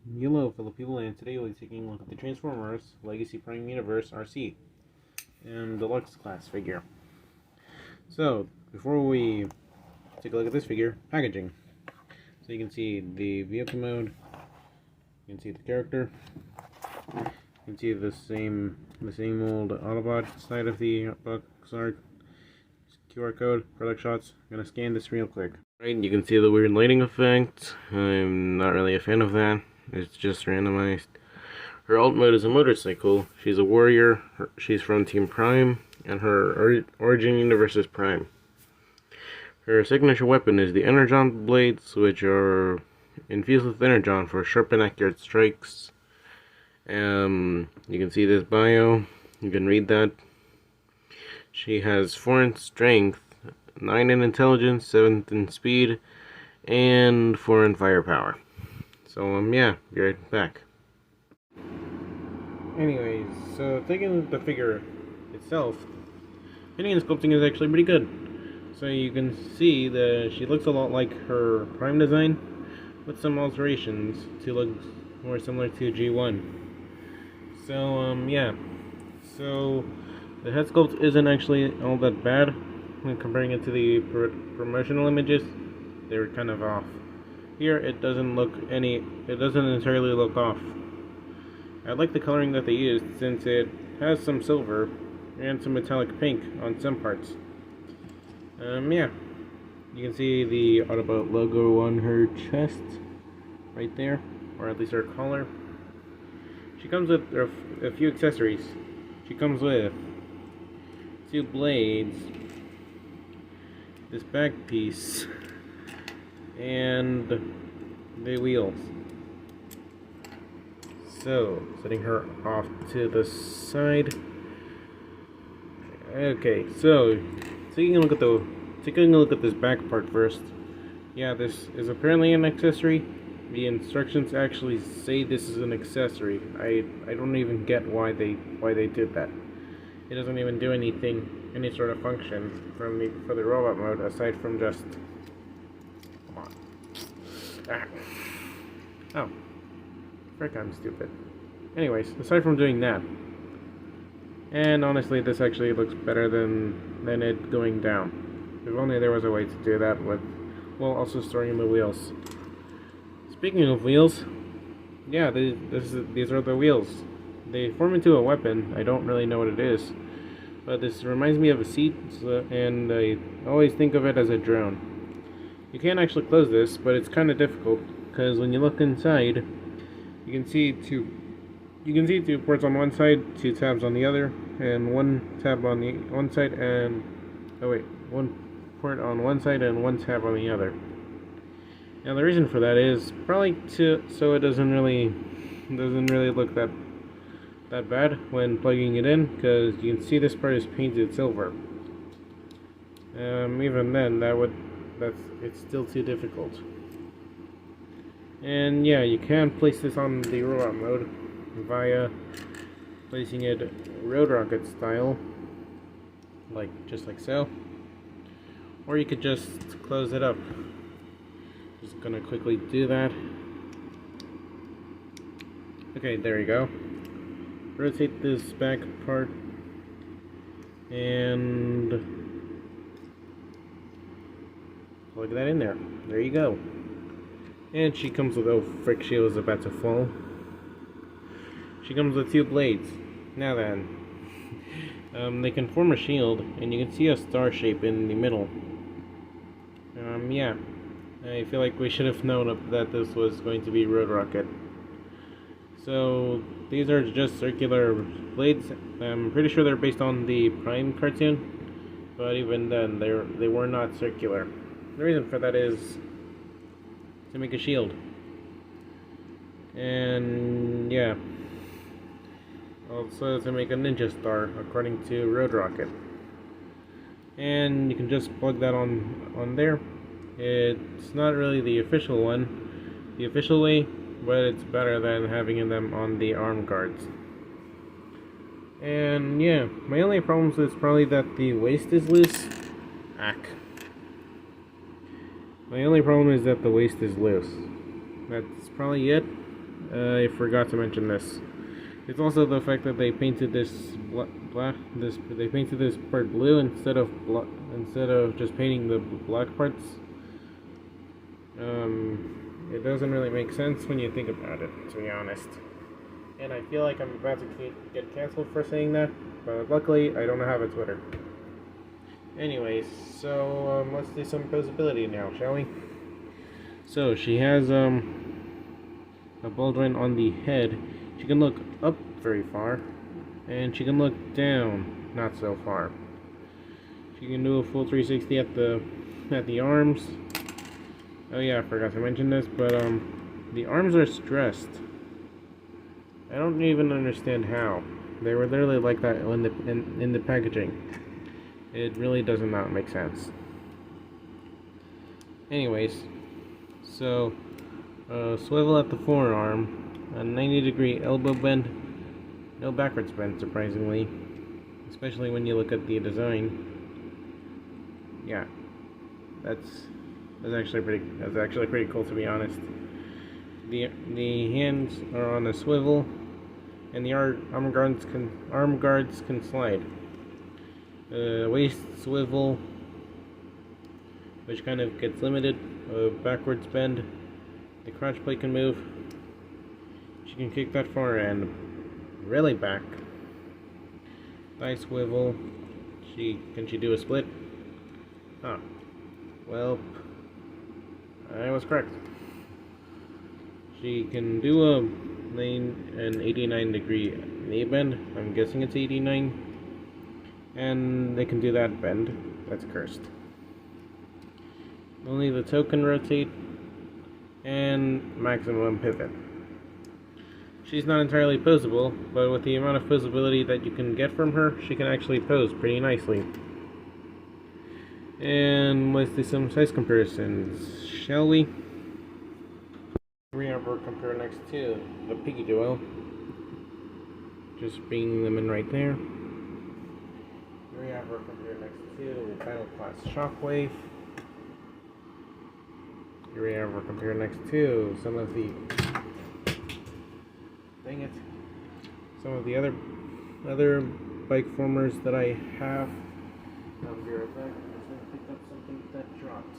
Hello, fellow people, and today we'll be taking a look at the Transformers Legacy Prime Universe RC and Deluxe class figure. So, before we take a look at this figure, packaging. So you can see the vehicle mode, you can see the character, you can see the same old Autobot side of the box art, QR code, product shots. I'm gonna scan this real quick. Right, you can see the weird lighting effect. I'm not really a fan of that. It's just randomized. Her alt mode is a motorcycle. She's a warrior. She's from Team Prime, and her origin universe is Prime. Her signature weapon is the Energon blades, which are infused with Energon for sharp and accurate strikes. You can see this bio. You can read that. She has 4 in strength, 9 in intelligence, 7 in speed, and 4 in firepower. So, yeah, be right back. Anyways, so taking the figure itself, fitting and sculpting is actually pretty good. So you can see that she looks a lot like her Prime design, with some alterations to look more similar to G1. So, yeah. So, the head sculpt isn't actually all that bad when comparing it to the promotional images. They were kind of off. Here, it doesn't entirely look off. I like the coloring that they used, since it has some silver and some metallic pink on some parts. Yeah. You can see the Autobot logo on her chest, right there, or at least her collar. She comes with a few accessories. She comes with 2 blades, this back piece, and the wheels. So, setting her off to the side. Okay, so taking a look at this back part first. Yeah, this is apparently an accessory. The instructions actually say this is an accessory. I don't even get why they did that. It doesn't even do any sort of function for the robot mode aside from just. Come on. Ah. Oh. Frick, I'm stupid. Anyways, aside from doing that, and honestly, this actually looks better than it going down. If only there was a way to do that while also storing the wheels. Speaking of wheels, yeah, these are the wheels. They form into a weapon. I don't really know what it is, but this reminds me of a seat, and I always think of it as a drone. You can't actually close this, but it's kind of difficult, because when you look inside, you can see two ports on one side, 2 tabs on the other, and 1 tab on the one side, and 1 port on one side and 1 tab on the other. Now the reason for that is probably so it doesn't really look that bad when plugging it in, because you can see this part is painted silver. Even then, it's still too difficult. And yeah, you can place this on the robot mode via placing it road rocket style, just like so. Or you could just close it up. Just gonna quickly do that. Okay, there you go. Rotate this back part and plug that in there. There you go. And she comes with, oh frick, she was about to fall. She comes with 2 blades. Now then, they can form a shield, and you can see a star shape in the middle. Yeah, I feel like we should have known that this was going to be Road Rocket. So, these are just circular blades. I'm pretty sure they're based on the Prime cartoon, but even then, they were not circular. The reason for that is to make a shield. And yeah, also to make a ninja star according to Road Rocket. And you can just plug that on there. It's not really the official way, but it's better than having them on the arm guards. And yeah, my only problem is probably that the waist is loose. My only problem is that the waist is loose. That's probably it. I forgot to mention this. It's also the fact that they painted this they painted this part blue instead of just painting the black parts. It doesn't really make sense when you think about it, to be honest. And I feel like I'm about to get canceled for saying that, but luckily I don't have a Twitter. Anyways, so let's do some posability now, shall we? So she has a baldwin on the head. She can look up very far, and she can look down not so far. She can do a full 360 at the arms. Oh yeah, I forgot to mention this, but the arms are stressed. I don't even understand how. They were literally like that in the packaging. It really does not make sense. Anyways, so swivel at the forearm, a 90-degree elbow bend, no backwards bend, surprisingly, especially when you look at the design. Yeah, that's actually pretty cool, to be honest. The hands are on a swivel, and the arm guards can slide. Waist swivel, which kind of gets limited. Backwards bend. The crotch plate can move. She can kick that far and really back. Thigh swivel. Can she do a split? Huh. Well, I was correct. She can do an 89-degree knee bend. I'm guessing it's 89. And they can do that bend. That's cursed. Only the toe can rotate. And maximum pivot. She's not entirely posable, but with the amount of posability that you can get from her, she can actually pose pretty nicely. And let's do some size comparisons, shall we? We have her compare next to the Piggy Duo. Just bringing them in right there. We have her compare next to Battle Class Shockwave. Here we have her compare next to some of the other bike formers that I have. I'll be right back. I'm just gonna pick up something that dropped.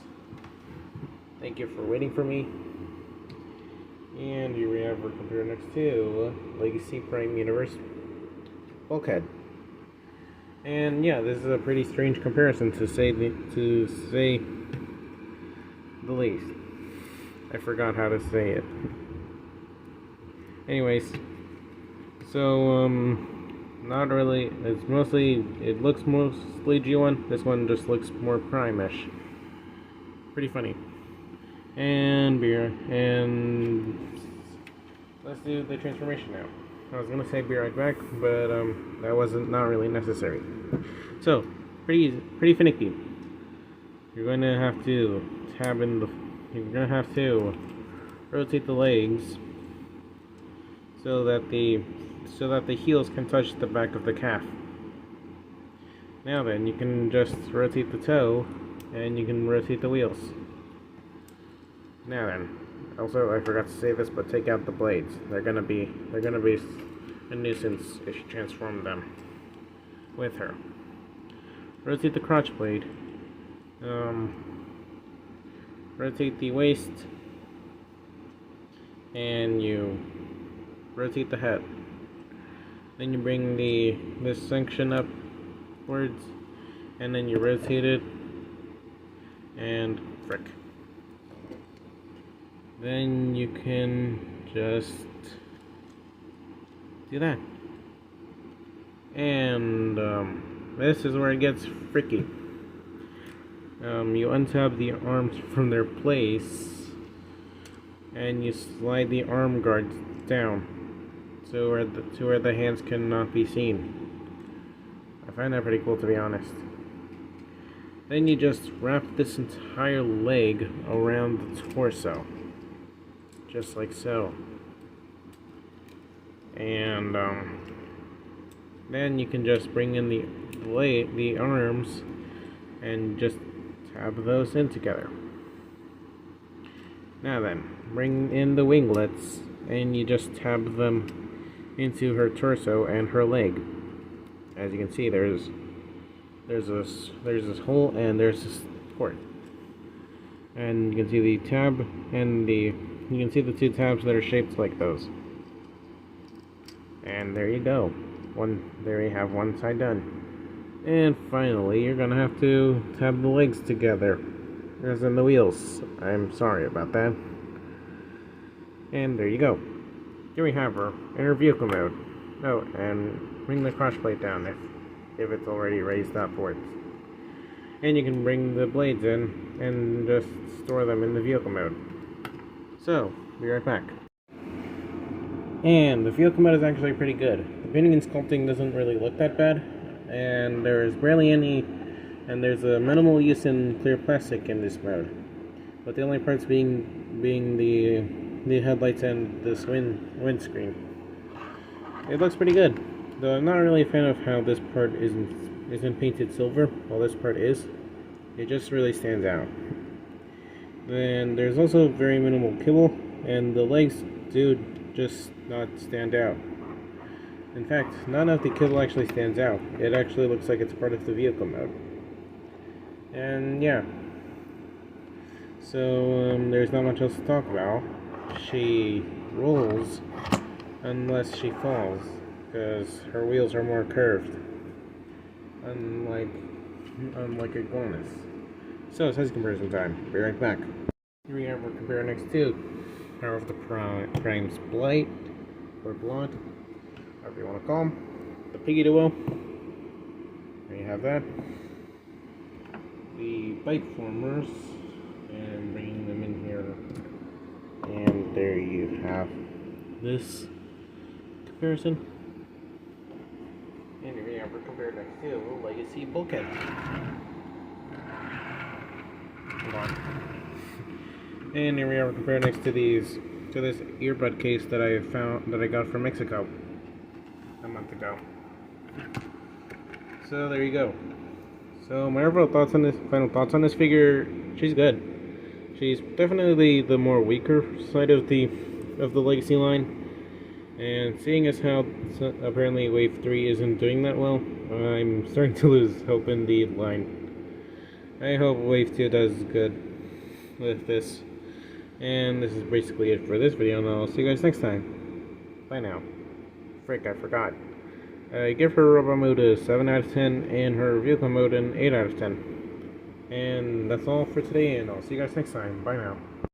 Thank you for waiting for me. And here we have her compare next to Legacy Prime Universe Bulkhead. And yeah, this is a pretty strange comparison to say the least. I forgot how to say it. Anyways, so not really. It looks mostly G1. This one just looks more Prime-ish. Pretty funny. And let's do the transformation now. I was gonna say be right back, but that wasn't not really necessary. So pretty finicky. You're going to have to rotate the legs so that the heels can touch the back of the calf. Now then, you can just rotate the toe, and you can rotate the wheels. Now then, also I forgot to say this, but take out the blades. They're gonna be a nuisance if you transform them with her. Rotate the crotch blade. Rotate the waist, and you rotate the head. Then you bring this section upwards, and then you rotate it, and frick. Then you can just do that. And this is where it gets freaky. You untab the arms from their place, and you slide the arm guards down to where the hands cannot be seen. I find that pretty cool, to be honest. Then you just wrap this entire leg around the torso, just like so. And then you can just bring in the arms and just tab those in together. Now then, bring in the winglets and you just tab them into her torso and her leg. As you can see, there's this hole and there's this port, and you can see the tab and you can see the two tabs that are shaped like those. And there you go. There you have one side done. And finally, you're gonna have to tab the legs together, as in the wheels. I'm sorry about that. And there you go. Here we have her in her vehicle mode. Oh, and bring the crush plate down if it's already raised upwards. And you can bring the blades in and just store them in the vehicle mode. So, be right back. And the vehicle mode is actually pretty good. The painting and sculpting doesn't really look that bad, and there's barely any, and there's a minimal use in clear plastic in this mode. But the only parts being the headlights and this windscreen. It looks pretty good, though I'm not really a fan of how this part isn't painted silver, while this part is. It just really stands out. Then there's also very minimal kibble, and the legs do just not stand out. In fact, none of the kibble actually stands out. It actually looks like it's part of the vehicle mode. And yeah. So, there's not much else to talk about. She rolls unless she falls, because her wheels are more curved. Unlike iguanas. So, size comparison time. Be right back. Here we have our compare next to Power of the Prime's Blight, or Blonde, however you want to call them. The Piggy Duo. There you have that. The Bike Formers, and bringing them in here. And there you have this comparison. And here we have our compare next to Legacy Bulkhead. Hold on. And here we are compared next to this earbud case that I got from Mexico a month ago. So there you go. So my overall final thoughts on this figure, she's good. She's definitely the more weaker side of the Legacy line. And seeing as how apparently Wave 3 isn't doing that well, I'm starting to lose hope in the line. I hope Wave 2 does good with this. And this is basically it for this video, and I'll see you guys next time. Bye now. Frick, I forgot. I give her robot mode a 7 out of 10, and her vehicle mode an 8 out of 10. And that's all for today, and I'll see you guys next time. Bye now.